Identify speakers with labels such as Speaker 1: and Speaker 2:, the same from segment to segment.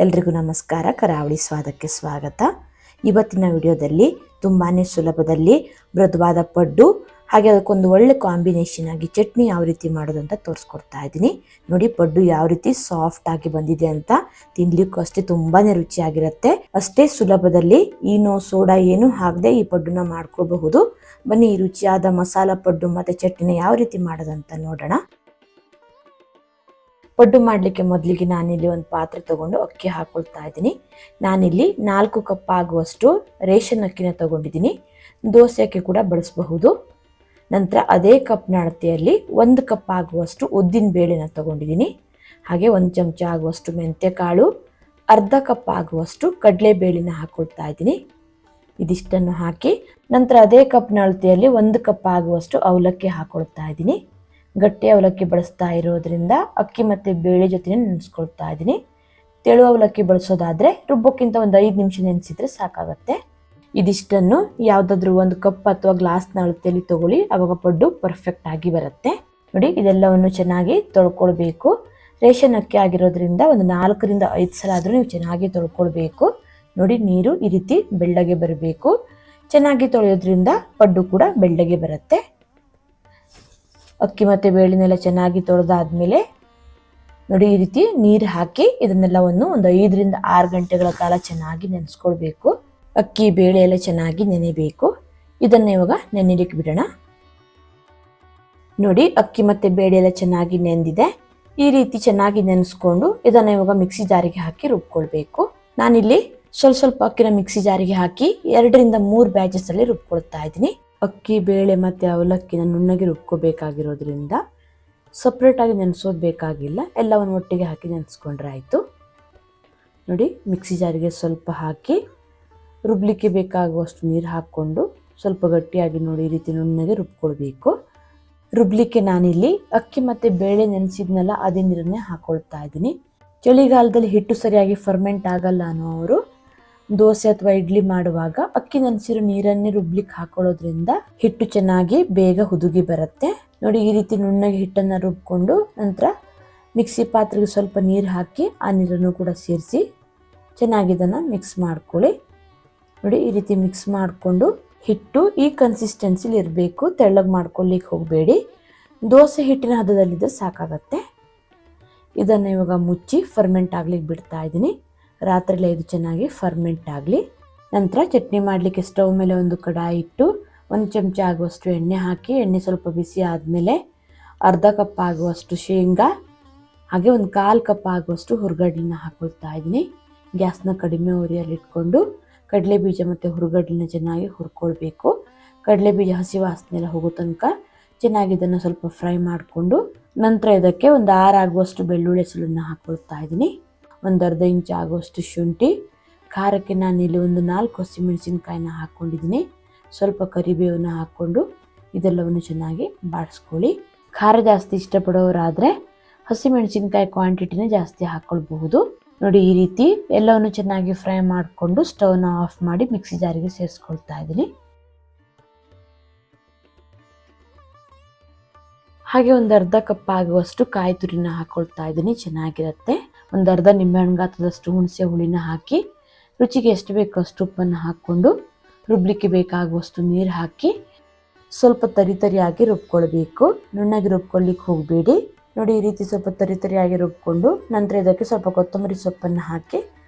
Speaker 1: ಎಲ್ರಿಗೂ ನಮಸ್ಕಾರ. ಕರಾವಳಿ ಸ್ವಾದಕ್ಕೆ ಸ್ವಾಗತ. ಇವತ್ತಿನ ವಿಡಿಯೋದಲ್ಲಿ ತುಂಬಾ ಸುಲಭದಲ್ಲಿ ಮೃದುವಾದ ಪಡ್ಡು ಹಾಗೆ ಅದಕ್ಕೊಂದು ಒಳ್ಳೆ ಕಾಂಬಿನೇಷನ್ ಆಗಿ ಚಟ್ನಿ ಯಾವ ರೀತಿ ಮಾಡೋದು ಅಂತ ತೋರಿಸ್ಕೊಡ್ತಾ ಇದ್ದೀನಿ. ನೋಡಿ, ಪಡ್ಡು ಯಾವ ರೀತಿ ಸಾಫ್ಟ್ ಆಗಿ ಬಂದಿದೆ ಅಂತ. ತಿನ್ಲಿಕ್ಕೂ ಅಷ್ಟೇ ತುಂಬಾನೇ ರುಚಿಯಾಗಿರುತ್ತೆ. ಅಷ್ಟೇ ಸುಲಭದಲ್ಲಿ ಈನೋ ಸೋಡಾ ಏನು ಹಾಕದೆ ಈ ಪಡ್ಡುನ ಮಾಡ್ಕೋಬಹುದು. ಬನ್ನಿ, ಈ ರುಚಿಯಾದ ಮಸಾಲ ಪಡ್ಡು ಮತ್ತೆ ಚಟ್ನಿನ ಯಾವ ರೀತಿ ಮಾಡೋದಂತ ನೋಡೋಣ. ಪಡ್ಡು ಮಾಡಲಿಕ್ಕೆ ಮೊದಲಿಗೆ ನಾನಿಲ್ಲಿ ಒಂದು ಪಾತ್ರೆ ತಗೊಂಡು ಅಕ್ಕಿ ಹಾಕೊಳ್ತಾ ಇದ್ದೀನಿ. ನಾನಿಲ್ಲಿ 4 ಕಪ್ ಆಗುವಷ್ಟು ರೇಷನ್ ಅಕ್ಕಿನ ತಗೊಂಡಿದ್ದೀನಿ. ದೋಸೆ ಅಕ್ಕಿ ಕೂಡ ಬಳಸಬಹುದು. ನಂತರ ಅದೇ ಕಪ್ನ ಅಳತೆಯಲ್ಲಿ 1 ಕಪ್ ಆಗುವಷ್ಟು ಉದ್ದಿನ ಬೇಳೆನ ತಗೊಂಡಿದ್ದೀನಿ. ಹಾಗೆ 1 ಚಮಚ ಆಗುವಷ್ಟು ಮೆಂತ್ಯ ಕಾಳು, ಅರ್ಧ ಕಪ್ ಆಗುವಷ್ಟು ಕಡಲೆಬೇಳೆನ ಹಾಕೊಳ್ತಾ ಇದ್ದೀನಿ. ಇದಿಷ್ಟನ್ನು ಹಾಕಿ ನಂತರ ಅದೇ ಕಪ್ನ ಅಳತೆಯಲ್ಲಿ 1 ಕಪ್ ಆಗುವಷ್ಟು ಅವಲಕ್ಕಿ ಹಾಕೊಳ್ತಾ ಇದ್ದೀನಿ. ಗಟ್ಟಿ ಅವಲಕ್ಕಿ ಬಳಸ್ತಾ ಇರೋದ್ರಿಂದ ಅಕ್ಕಿ ಮತ್ತು ಬೇಳೆ ಜೊತೆ ನೆನೆಸ್ಕೊಳ್ತಾ ಇದ್ದೀನಿ. ತೆಳು ಅವಲಕ್ಕಿ ಬಳಸೋದಾದರೆ ರುಬ್ಬೋಕ್ಕಿಂತ ಒಂದು 5 ನಿಮಿಷ ನೆನೆಸಿದ್ರೆ ಸಾಕಾಗತ್ತೆ. ಇದಿಷ್ಟನ್ನು ಯಾವುದಾದ್ರೂ ಒಂದು ಕಪ್ ಅಥವಾ ಗ್ಲಾಸ್ನ ಅಳತೆಯಲ್ಲಿ ತಗೊಳ್ಳಿ, ಆವಾಗ ಪಡ್ಡು ಪರ್ಫೆಕ್ಟ್ ಆಗಿ ಬರುತ್ತೆ. ನೋಡಿ, ಇದೆಲ್ಲವನ್ನು ಚೆನ್ನಾಗಿ ತೊಳ್ಕೊಳ್ಬೇಕು. ರೇಷನ್ ಅಕ್ಕಿ ಆಗಿರೋದ್ರಿಂದ ಒಂದು 4 ರಿಂದ 5 ಸಲ ಆದರೂ ನೀವು ಚೆನ್ನಾಗಿ ತೊಳ್ಕೊಳ್ಬೇಕು. ನೋಡಿ, ನೀರು ಈ ರೀತಿ ಬೆಳ್ಳಗೆ ಬರಬೇಕು. ಚೆನ್ನಾಗಿ ತೊಳೆಯೋದ್ರಿಂದ ಪಡ್ಡು ಕೂಡ ಬೆಳ್ಳಗೆ ಬರುತ್ತೆ. ಅಕ್ಕಿ ಮತ್ತು ಬೇಳೆನೆಲ್ಲ ಚೆನ್ನಾಗಿ ತೊಳೆದಾದ್ಮೇಲೆ ನೋಡಿ, ಈ ರೀತಿ ನೀರು ಹಾಕಿ ಇದನ್ನೆಲ್ಲವನ್ನು ಒಂದು 5 ರಿಂದ 6 ಗಂಟೆಗಳ ಕಾಲ ಚೆನ್ನಾಗಿ ನೆನೆಸ್ಕೊಳ್ಬೇಕು. ಅಕ್ಕಿ ಬೇಳೆ ಎಲ್ಲ ಚೆನ್ನಾಗಿ ನೆನೆಬೇಕು. ಇದನ್ನ ಇವಾಗ ನೆನೆಲಿಕ್ಕೆ ಬಿಡೋಣ. ನೋಡಿ, ಅಕ್ಕಿ ಮತ್ತು ಬೇಳೆ ಎಲ್ಲ ಚೆನ್ನಾಗಿ ನೆಂದಿದೆ. ಈ ರೀತಿ ಚೆನ್ನಾಗಿ ನೆನೆಸ್ಕೊಂಡು ಇದನ್ನ ಇವಾಗ ಮಿಕ್ಸಿ ಜಾರಿಗೆ ಹಾಕಿ ರುಬ್ಕೊಳ್ಬೇಕು. ನಾನಿಲ್ಲಿ ಸ್ವಲ್ಪ ಅಕ್ಕಿನ ಮಿಕ್ಸಿ ಜಾರಿಗೆ ಹಾಕಿ 2 ರಿಂದ 3 ಬ್ಯಾಚಸ್ ಅಲ್ಲಿ ರುಬ್ಕೊಳ್ತಾ ಇದ್ದೀನಿ. ಅಕ್ಕಿ ಬೇಳೆ ಮತ್ತು ಅವಲಕ್ಕಿನ ನುಣ್ಣಗೆ ರುಬ್ಕೋಬೇಕಾಗಿರೋದ್ರಿಂದ ಸಪ್ರೇಟಾಗಿ ನೆನೆಸೋದು ಬೇಕಾಗಿಲ್ಲ. ಎಲ್ಲವನ್ನು ಒಟ್ಟಿಗೆ ಹಾಕಿ ನೆನೆಸ್ಕೊಂಡ್ರೆ ಆಯಿತು. ನೋಡಿ, ಮಿಕ್ಸಿ ಜಾರಿಗೆ ಸ್ವಲ್ಪ ಹಾಕಿ ರುಬ್ಲಿಕ್ಕೆ ಬೇಕಾಗುವಷ್ಟು ನೀರು ಹಾಕ್ಕೊಂಡು ಸ್ವಲ್ಪ ಗಟ್ಟಿಯಾಗಿ ನೋಡಿ ಈ ರೀತಿ ನುಣ್ಣಗೆ ರುಬ್ಕೊಳ್ಬೇಕು. ರುಬ್ಲಿಕ್ಕೆ ನಾನಿಲ್ಲಿ ಅಕ್ಕಿ ಮತ್ತು ಬೇಳೆ ನೆನೆಸಿದ್ನೆಲ್ಲ ಅದೇ ನೀರನ್ನೇ ಹಾಕೊಳ್ತಾ ಇದ್ದೀನಿ. ಚಳಿಗಾಲದಲ್ಲಿ ಹಿಟ್ಟು ಸರಿಯಾಗಿ ಫರ್ಮೆಂಟ್ ಆಗಲ್ಲ ಅನ್ನೋರು ದೋಸೆ ಅಥವಾ ಇಡ್ಲಿ ಮಾಡುವಾಗ ಅಕ್ಕಿ ನೆನೆಸಿರೋ ನೀರನ್ನೇ ರುಬ್ಲಿಕ್ಕೆ ಹಾಕೊಳ್ಳೋದ್ರಿಂದ ಹಿಟ್ಟು ಚೆನ್ನಾಗಿ ಬೇಗ ಹುದುಗಿ ಬರುತ್ತೆ. ನೋಡಿ, ಈ ರೀತಿ ನುಣ್ಣಗೆ ಹಿಟ್ಟನ್ನು ರುಬ್ಕೊಂಡು ನಂತರ ಮಿಕ್ಸಿ ಪಾತ್ರೆಗೆ ಸ್ವಲ್ಪ ನೀರು ಹಾಕಿ ಆ ನೀರನ್ನು ಕೂಡ ಸೇರಿಸಿ ಚೆನ್ನಾಗಿ ಇದನ್ನು ಮಿಕ್ಸ್ ಮಾಡ್ಕೊಳ್ಳಿ. ನೋಡಿ, ಈ ರೀತಿ ಮಿಕ್ಸ್ ಮಾಡಿಕೊಂಡು ಹಿಟ್ಟು ಈ ಕನ್ಸಿಸ್ಟೆನ್ಸಿಲಿ ಇರಬೇಕು. ತೆಳ್ಳಗೆ ಮಾಡ್ಕೊಳ್ಳಿಕ್ಕೆ ಹೋಗಬೇಡಿ. ದೋಸೆ ಹಿಟ್ಟಿನ ಹದದಲ್ಲಿದ್ದರೆ ಸಾಕಾಗತ್ತೆ. ಇದನ್ನು ಇವಾಗ ಮುಚ್ಚಿ ಫರ್ಮೆಂಟ್ ಆಗ್ಲಿಕ್ಕೆ ಬಿಡ್ತಾ ಇದ್ದೀನಿ. ರಾತ್ರಿಯಲ್ಲೇ ಇದು ಚೆನ್ನಾಗಿ ಫರ್ಮೆಂಟ್ ಆಗಲಿ. ನಂತರ ಚಟ್ನಿ ಮಾಡಲಿಕ್ಕೆ ಸ್ಟವ್ ಮೇಲೆ ಒಂದು ಕಡಾಯಿ ಇಟ್ಟು 1 ಚಮಚ ಆಗುವಷ್ಟು ಎಣ್ಣೆ ಹಾಕಿ ಎಣ್ಣೆ ಸ್ವಲ್ಪ ಬಿಸಿ ಆದಮೇಲೆ ಅರ್ಧ ಕಪ್ ಆಗುವಷ್ಟು ಶೇಂಗಾ ಹಾಗೆ 1/4 ಕಪ್ ಆಗುವಷ್ಟು ಹುರ್ಗಡ್ಲೆನ ಹಾಕೊಳ್ತಾ ಇದ್ದೀನಿ. ಗ್ಯಾಸ್ನ ಕಡಿಮೆ ಉರಿಯಲ್ಲಿ ಇಟ್ಕೊಂಡು ಕಡಲೆ ಬೀಜ ಮತ್ತು ಹುರ್ಗಡ್ಲೆನ ಚೆನ್ನಾಗಿ ಹುರ್ಕೊಳ್ಬೇಕು. ಕಡಲೆ ಬೀಜ ಹಸಿ ವಾಸನೆ ಎಲ್ಲ ಹೋಗೋ ತನಕ ಚೆನ್ನಾಗಿ ಇದನ್ನು ಸ್ವಲ್ಪ ಫ್ರೈ ಮಾಡಿಕೊಂಡು ನಂತರ ಇದಕ್ಕೆ ಒಂದು 6 ಆಗುವಷ್ಟು ಬೆಳ್ಳುಳ್ಳಿ ಸುಲನ್ನ ಹಾಕೊಳ್ತಾ ಇದ್ದೀನಿ. ಒಂದು ಅರ್ಧ ಇಂಚ್ ಆಗುವಷ್ಟು ಶುಂಠಿ. ಖಾರಕ್ಕೆ ನಾನಿಲ್ಲಿ ಒಂದು 4 ಹಸಿಮೆಣಸಿನ್ಕಾಯಿನ ಹಾಕ್ಕೊಂಡಿದ್ದೀನಿ. ಸ್ವಲ್ಪ ಕರಿಬೇವನ್ನ ಹಾಕ್ಕೊಂಡು ಇದೆಲ್ಲವನ್ನು ಚೆನ್ನಾಗಿ ಬಾಡಿಸ್ಕೊಳ್ಳಿ. ಖಾರ ಜಾಸ್ತಿ ಇಷ್ಟಪಡೋರಾದರೆ ಹಸಿಮೆಣಸಿನ್ಕಾಯಿ ಕ್ವಾಂಟಿಟಿನ ಜಾಸ್ತಿ ಹಾಕ್ಕೊಳ್ಬಹುದು. ನೋಡಿ, ಈ ರೀತಿ ಎಲ್ಲವನ್ನು ಚೆನ್ನಾಗಿ ಫ್ರೈ ಮಾಡಿಕೊಂಡು ಸ್ಟವ್ನ ಆಫ್ ಮಾಡಿ ಮಿಕ್ಸಿ ಜಾರಿಗೆ ಸೇರಿಸ್ಕೊಳ್ತಾ ಇದ್ದೀನಿ. ಹಾಗೆ ಒಂದು ಅರ್ಧ ಕಪ್ ಆಗುವಷ್ಟು ಕಾಯಿ ತುರಿನ ಹಾಕೊಳ್ತಾ ಇದ್ದೀನಿ. ಚೆನ್ನಾಗಿರುತ್ತೆ. ಒಂದು ಅರ್ಧ ನಿಂಬೆಹಣ್ಣು ಗಾತ್ರದಷ್ಟು ಹುಣಸೆ ಹುಳಿನ ಹಾಕಿ ರುಚಿಗೆ ಎಷ್ಟು ಬೇಕೋ ಅಷ್ಟು ಉಪ್ಪನ್ನು ಹಾಕ್ಕೊಂಡು ರುಬ್ಲಿಕ್ಕೆ ಬೇಕಾಗುವಷ್ಟು ನೀರು ಹಾಕಿ ಸ್ವಲ್ಪ ತರಿಯಾಗಿ ರುಬ್ಕೊಳ್ಬೇಕು. ನುಣ್ಣಗೆ ರುಬ್ಕೊಳ್ಳಿಕ್ಕೆ ಹೋಗಬೇಡಿ. ನೋಡಿ, ಈ ರೀತಿ ಸ್ವಲ್ಪ ತರಿಯಾಗಿ ರುಬ್ಕೊಂಡು ನಂತರ ಇದಕ್ಕೆ ಸ್ವಲ್ಪ ಕೊತ್ತಂಬರಿ ಸೊಪ್ಪನ್ನು ಹಾಕಿ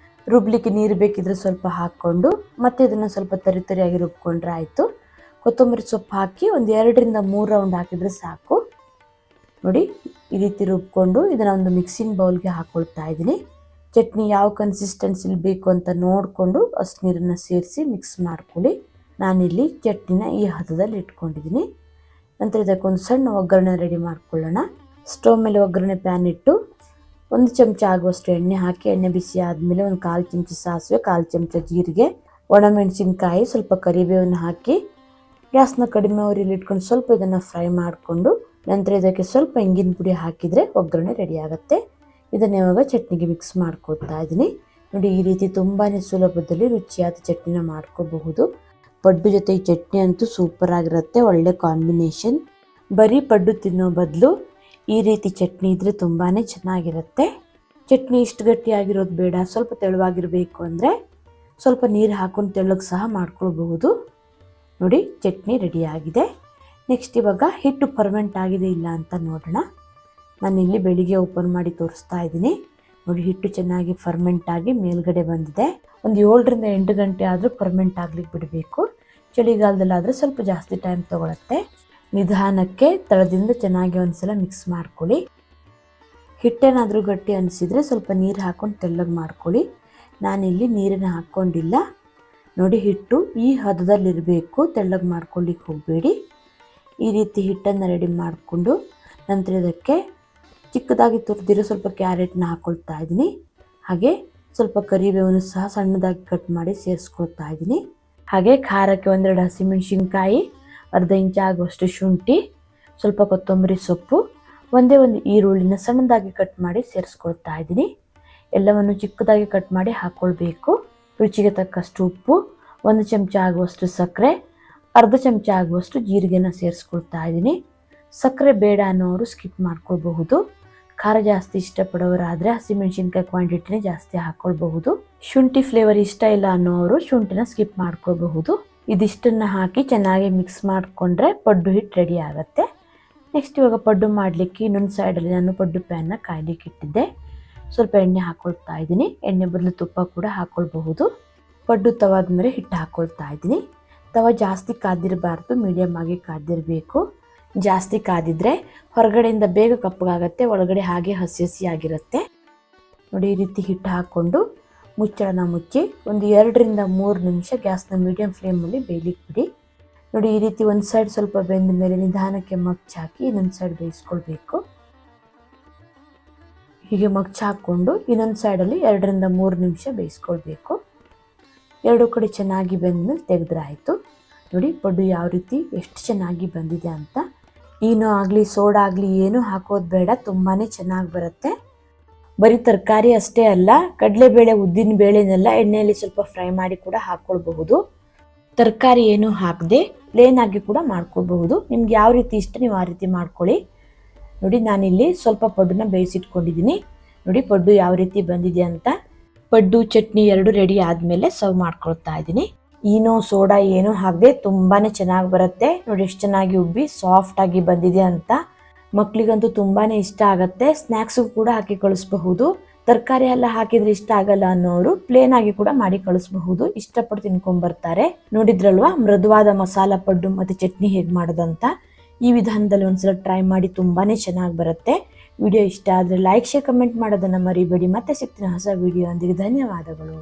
Speaker 1: ರುಬ್ಲಿಕ್ಕೆ ನೀರು ಬೇಕಿದ್ರೆ ಸ್ವಲ್ಪ ಹಾಕ್ಕೊಂಡು ಮತ್ತೆ ಇದನ್ನು ಸ್ವಲ್ಪ ತರಿಯಾಗಿ ರುಬ್ಕೊಂಡ್ರೆ ಆಯಿತು. ಕೊತ್ತಂಬರಿ ಸೊಪ್ಪು ಹಾಕಿ ಒಂದು 2 ರಿಂದ 3 ರೌಂಡ್ ಹಾಕಿದರೆ ಸಾಕು. ನೋಡಿ, ಈ ರೀತಿ ರುಬ್ಕೊಂಡು ಇದನ್ನು ಒಂದು ಮಿಕ್ಸಿಂಗ್ ಬೌಲ್ಗೆ ಹಾಕೊಳ್ತಾ ಇದ್ದೀನಿ. ಚಟ್ನಿ ಯಾವ ಕನ್ಸಿಸ್ಟೆನ್ಸಿಲಿ ಬೇಕು ಅಂತ ನೋಡಿಕೊಂಡು ಅಷ್ಟು ನೀರನ್ನು ಸೇರಿಸಿ ಮಿಕ್ಸ್ ಮಾಡ್ಕೊಳ್ಳಿ. ನಾನಿಲ್ಲಿ ಚಟ್ನಿನ ಈ ಹದದಲ್ಲಿ ಇಟ್ಕೊಂಡಿದ್ದೀನಿ. ನಂತರ ಇದಕ್ಕೊಂದು ಸಣ್ಣ ಒಗ್ಗರಣೆ ರೆಡಿ ಮಾಡ್ಕೊಳ್ಳೋಣ. ಸ್ಟವ್ ಮೇಲೆ ಒಗ್ಗರಣೆ ಪ್ಯಾನ್ ಇಟ್ಟು 1 ಚಮಚ ಆಗುವಷ್ಟು ಎಣ್ಣೆ ಹಾಕಿ ಎಣ್ಣೆ ಬಿಸಿ ಆದಮೇಲೆ 1/4 ಚಮಚ ಸಾಸಿವೆ, 1/4 ಚಮಚ ಜೀರಿಗೆ, ಒಣಮೆಣಸಿನ್ಕಾಯಿ, ಸ್ವಲ್ಪ ಕರಿಬೇವನ್ನು ಹಾಕಿ ಗ್ಯಾಸ್ನ ಕಡಿಮೆ ಉರಿಯಲ್ಲಿ ಇಟ್ಕೊಂಡು ಸ್ವಲ್ಪ ಇದನ್ನು ಫ್ರೈ ಮಾಡಿಕೊಂಡು ನಂತರ ಇದಕ್ಕೆ ಸ್ವಲ್ಪ ಇಂಗಿನ ಪುಡಿ ಹಾಕಿದರೆ ಒಗ್ಗರಣೆ ರೆಡಿ ಆಗುತ್ತೆ. ಇದನ್ನು ಇವಾಗ ಚಟ್ನಿಗೆ ಮಿಕ್ಸ್ ಮಾಡ್ಕೊಳ್ತಾ ಇದ್ದೀನಿ. ನೋಡಿ, ಈ ರೀತಿ ತುಂಬಾ ಸುಲಭದಲ್ಲಿ ರುಚಿಯಾದ ಚಟ್ನಿನ ಮಾಡ್ಕೋಬಹುದು. ಪಡ್ಡು ಜೊತೆ ಈ ಚಟ್ನಿ ಅಂತೂ ಸೂಪರ್ ಆಗಿರುತ್ತೆ. ಒಳ್ಳೆ ಕಾಂಬಿನೇಷನ್. ಬರೀ ಪಡ್ಡು ತಿನ್ನೋ ಬದಲು ಈ ರೀತಿ ಚಟ್ನಿ ಇದ್ರೆ ತುಂಬಾ ಚೆನ್ನಾಗಿರುತ್ತೆ. ಚಟ್ನಿ ಇಷ್ಟು ಗಟ್ಟಿಯಾಗಿರೋದು ಬೇಡ, ಸ್ವಲ್ಪ ತೆಳುವಾಗಿರಬೇಕು ಅಂದರೆ ಸ್ವಲ್ಪ ನೀರು ಹಾಕೊಂಡು ತೆಳ್ಳಗೆ ಸಹ ಮಾಡ್ಕೊಳ್ಬಹುದು. ನೋಡಿ ಚಟ್ನಿ ರೆಡಿಯಾಗಿದೆ. ನೆಕ್ಸ್ಟ್ ಇವಾಗ ಹಿಟ್ಟು ಫರ್ಮೆಂಟ್ ಆಗಿದೆ ಇಲ್ಲ ಅಂತ ನೋಡೋಣ. ನಾನಿಲ್ಲಿ ಬೆಳಿಗ್ಗೆ ಓಪನ್ ಮಾಡಿ ತೋರಿಸ್ತಾ ಇದ್ದೀನಿ. ನೋಡಿ ಹಿಟ್ಟು ಚೆನ್ನಾಗಿ ಫರ್ಮೆಂಟ್ ಆಗಿ ಮೇಲ್ಗಡೆ ಬಂದಿದೆ. ಒಂದು 7ರಿಂದ 8 ಗಂಟೆ ಆದರೂ ಫರ್ಮೆಂಟ್ ಆಗ್ಲಿಕ್ಕೆ ಬಿಡಬೇಕು. ಚಳಿಗಾಲದಲ್ಲಾದರೆ ಸ್ವಲ್ಪ ಜಾಸ್ತಿ ಟೈಮ್ ತಗೊಳುತ್ತೆ. ನಿಧಾನಕ್ಕೆ ತಳದಿಂದ ಚೆನ್ನಾಗಿ ಒಂದ್ಸಲ ಮಿಕ್ಸ್ ಮಾಡ್ಕೊಳ್ಳಿ. ಹಿಟ್ಟೇನಾದರೂ ಗಟ್ಟಿ ಅನಿಸಿದರೆ ಸ್ವಲ್ಪ ನೀರು ಹಾಕೊಂಡು ತೆಳ್ಳಗೆ ಮಾಡ್ಕೊಳ್ಳಿ. ನಾನಿಲ್ಲಿ ನೀರನ್ನು ಹಾಕ್ಕೊಂಡಿಲ್ಲ. ನೋಡಿ ಹಿಟ್ಟು ಈ ಹದದಲ್ಲಿರಬೇಕು, ತೆಳ್ಳಗೆ ಮಾಡ್ಕೊಳ್ಳಿಕ್ಕೆ ಹೋಗಬೇಡಿ. ಈ ರೀತಿ ಹಿಟ್ಟನ್ನು ರೆಡಿ ಮಾಡಿಕೊಂಡು ನಂತರ ಇದಕ್ಕೆ ಚಿಕ್ಕದಾಗಿ ತುರಿದಿರೋ ಸ್ವಲ್ಪ ಕ್ಯಾರೆಟ್ನ ಹಾಕ್ಕೊಳ್ತಾ ಇದ್ದೀನಿ. ಹಾಗೆ ಸ್ವಲ್ಪ ಕರಿಬೇವನ್ನು ಸಹ ಸಣ್ಣದಾಗಿ ಕಟ್ ಮಾಡಿ ಸೇರಿಸ್ಕೊಳ್ತಾ ಇದ್ದೀನಿ. ಹಾಗೆ ಖಾರಕ್ಕೆ 1-2 ಹಸಿಮೆಣಸಿನ್ಕಾಯಿ, ಅರ್ಧ ಇಂಚ್ ಆಗುವಷ್ಟು ಶುಂಠಿ, ಸ್ವಲ್ಪ ಕೊತ್ತಂಬರಿ ಸೊಪ್ಪು, ಒಂದೇ ಒಂದು ಈರುಳ್ಳಿನ ಸಣ್ಣದಾಗಿ ಕಟ್ ಮಾಡಿ ಸೇರಿಸ್ಕೊಳ್ತಾ ಇದ್ದೀನಿ. ಎಲ್ಲವನ್ನು ಚಿಕ್ಕದಾಗಿ ಕಟ್ ಮಾಡಿ ಹಾಕ್ಕೊಳ್ಬೇಕು. ರುಚಿಗೆ ತಕ್ಕಷ್ಟು ಉಪ್ಪು, 1 ಚಮಚ ಆಗುವಷ್ಟು ಸಕ್ಕರೆ, ಅರ್ಧ ಚಮಚ ಆಗುವಷ್ಟು ಜೀರಿಗೆನ ಸೇರಿಸ್ಕೊಳ್ತಾ ಇದ್ದೀನಿ. ಸಕ್ಕರೆ ಬೇಡ ಅನ್ನೋರು ಸ್ಕಿಪ್ ಮಾಡ್ಕೊಳ್ಬಹುದು. ಖಾರ ಜಾಸ್ತಿ ಇಷ್ಟಪಡೋರಾದರೆ ಹಸಿಮೆಣಸಿನ್ಕಾಯಿ ಕ್ವಾಂಟಿಟಿನೇ ಜಾಸ್ತಿ ಹಾಕ್ಕೊಳ್ಬಹುದು. ಶುಂಠಿ ಫ್ಲೇವರ್ ಇಷ್ಟ ಇಲ್ಲ ಅನ್ನೋರು ಶುಂಠಿನ ಸ್ಕಿಪ್ ಮಾಡ್ಕೊಳ್ಬಹುದು. ಇದಿಷ್ಟನ್ನು ಹಾಕಿ ಚೆನ್ನಾಗಿ ಮಿಕ್ಸ್ ಮಾಡಿಕೊಂಡ್ರೆ ಪಡ್ಡು ಹಿಟ್ಟು ರೆಡಿ ಆಗುತ್ತೆ. ನೆಕ್ಸ್ಟ್ ಇವಾಗ ಪಡ್ಡು ಮಾಡಲಿಕ್ಕೆ ಇನ್ನೊಂದು ಸೈಡಲ್ಲಿ ನಾನು ಪಡ್ಡು ಪ್ಯಾನ್ನ ಕಾಯ್ಲಿಕ್ಕೆ ಇಟ್ಟಿದ್ದೆ. ಸ್ವಲ್ಪ ಎಣ್ಣೆ ಹಾಕ್ಕೊಳ್ತಾ ಇದ್ದೀನಿ. ಎಣ್ಣೆ ಬದಲು ತುಪ್ಪ ಕೂಡ ಹಾಕ್ಕೊಳ್ಬಹುದು. ಪಡ್ಡು ತವಾದ ಮೇಲೆ ಹಿಟ್ಟು ಹಾಕ್ಕೊಳ್ತಾ ಇದ್ದೀನಿ. ತವ ಜಾಸ್ತಿ ಕಾದಿರಬಾರ್ದು, ಮೀಡಿಯಮ್ ಆಗಿ ಕಾದಿರಬೇಕು. ಜಾಸ್ತಿ ಕಾದಿದ್ರೆ ಹೊರಗಡೆಯಿಂದ ಬೇಗ ಕಪ್ಪಗಾಗತ್ತೆ, ಒಳಗಡೆ ಹಾಗೆ ಹಸಿ ಹಸಿಯಾಗಿರುತ್ತೆ. ನೋಡಿ ಈ ರೀತಿ ಹಿಟ್ಟು ಹಾಕ್ಕೊಂಡು ಮುಚ್ಚಳನ ಮುಚ್ಚಿ ಒಂದು 2ರಿಂದ 3 ನಿಮಿಷ ಗ್ಯಾಸ್ನ ಮೀಡಿಯಂ ಫ್ಲೇಮಲ್ಲಿ ಬೇಯಲಿಕ್ಕೆ ಬಿಡಿ. ನೋಡಿ ಈ ರೀತಿ ಒಂದು ಸೈಡ್ ಸ್ವಲ್ಪ ಬೆಂದ ಮೇಲೆ ನಿಧಾನಕ್ಕೆ ಮಗ್ಚ್ ಹಾಕಿ ಇನ್ನೊಂದು ಸೈಡ್ ಬೇಯಿಸ್ಕೊಳ್ಬೇಕು. ಹೀಗೆ ಮಗ್ಚ್ ಹಾಕ್ಕೊಂಡು ಇನ್ನೊಂದು ಸೈಡಲ್ಲಿ 2ರಿಂದ 3 ನಿಮಿಷ ಬೇಯಿಸ್ಕೊಳ್ಬೇಕು. 2 ಕಡೆ ಚೆನ್ನಾಗಿ ಬೆಂದ್ಮೇಲೆ ತೆಗೆದ್ರೆ ಆಯಿತು. ನೋಡಿ ಪಡ್ಡು ಯಾವ ರೀತಿ ಎಷ್ಟು ಚೆನ್ನಾಗಿ ಬಂದಿದೆ ಅಂತ. ಈನೋ ಆಗಲಿ ಸೋಡಾ ಆಗಲಿ ಏನೂ ಹಾಕೋದು ಬೇಡ, ತುಂಬಾ ಚೆನ್ನಾಗಿ ಬರುತ್ತೆ. ಬರೀ ತರಕಾರಿ ಅಷ್ಟೇ ಅಲ್ಲ, ಕಡಲೆಬೇಳೆ ಉದ್ದಿನ ಬೇಳೆನೆಲ್ಲ ಎಣ್ಣೆಯಲ್ಲಿ ಸ್ವಲ್ಪ ಫ್ರೈ ಮಾಡಿ ಕೂಡ ಹಾಕ್ಕೊಳ್ಬಹುದು. ತರಕಾರಿ ಏನೂ ಹಾಕದೆ ಪ್ಲೇನ್ ಆಗಿ ಕೂಡ ಮಾಡ್ಕೊಳ್ಬಹುದು. ನಿಮ್ಗೆ ಯಾವ ರೀತಿ ಇಷ್ಟ ನೀವು ಆ ರೀತಿ ಮಾಡ್ಕೊಳ್ಳಿ. ನೋಡಿ ನಾನಿಲ್ಲಿ ಸ್ವಲ್ಪ ಪಡ್ಡನ್ನ ಬೇಯಿಸಿಟ್ಕೊಂಡಿದ್ದೀನಿ. ನೋಡಿ ಪಡ್ಡು ಯಾವ ರೀತಿ ಬಂದಿದೆ ಅಂತ. ಪಡ್ಡು ಚಟ್ನಿ 2 ರೆಡಿ ಆದಮೇಲೆ ಸರ್ವ್ ಮಾಡ್ಕೊಳ್ತಾ ಇದ್ದೀನಿ. ಈನೋ ಸೋಡಾ ಏನೂ ಹಾಕದೆ ತುಂಬಾ ಚೆನ್ನಾಗಿ ಬರುತ್ತೆ. ನೋಡಿ ಎಷ್ಟು ಚೆನ್ನಾಗಿ ಉಬ್ಬಿ ಸಾಫ್ಟ್ ಆಗಿ ಬಂದಿದೆ ಅಂತ. ಮಕ್ಕಳಿಗಂತೂ ತುಂಬಾ ಇಷ್ಟ ಆಗುತ್ತೆ. ಸ್ನ್ಯಾಕ್ಸಿಗೂ ಕೂಡ ಹಾಕಿ ಕಳಿಸಬಹುದು. ತರಕಾರಿ ಎಲ್ಲ ಹಾಕಿದ್ರೆ ಇಷ್ಟ ಆಗಲ್ಲ ಅನ್ನೋರು ಪ್ಲೇನ್ ಆಗಿ ಕೂಡ ಮಾಡಿ ಕಳಿಸಬಹುದು. ಇಷ್ಟಪಟ್ಟು ತಿನ್ಕೊಂಡ್ಬರ್ತಾರೆ. ನೋಡಿದ್ರಲ್ವಾ ಮೃದುವಾದ ಮಸಾಲ ಪಡ್ಡು ಮತ್ತು ಚಟ್ನಿ ಹೇಗೆ ಮಾಡೋದಂತ. ಈ ವಿಧಾನದಲ್ಲಿ ಒಂದ್ಸಲ ಟ್ರೈ ಮಾಡಿ, ತುಂಬಾ ಚೆನ್ನಾಗಿ ಬರುತ್ತೆ. ವಿಡಿಯೋ ಇಷ್ಟ ಆದರೆ ಲೈಕ್, ಶೇರ್, ಕಮೆಂಟ್ ಮಾಡೋದನ್ನು ಮರಿಬೇಡಿ. ಮತ್ತೆ ಸಿಗ್ತೀನಿ ಹೊಸ ವಿಡಿಯೋ ಒಂದಿಗೆ. ಧನ್ಯವಾದಗಳು.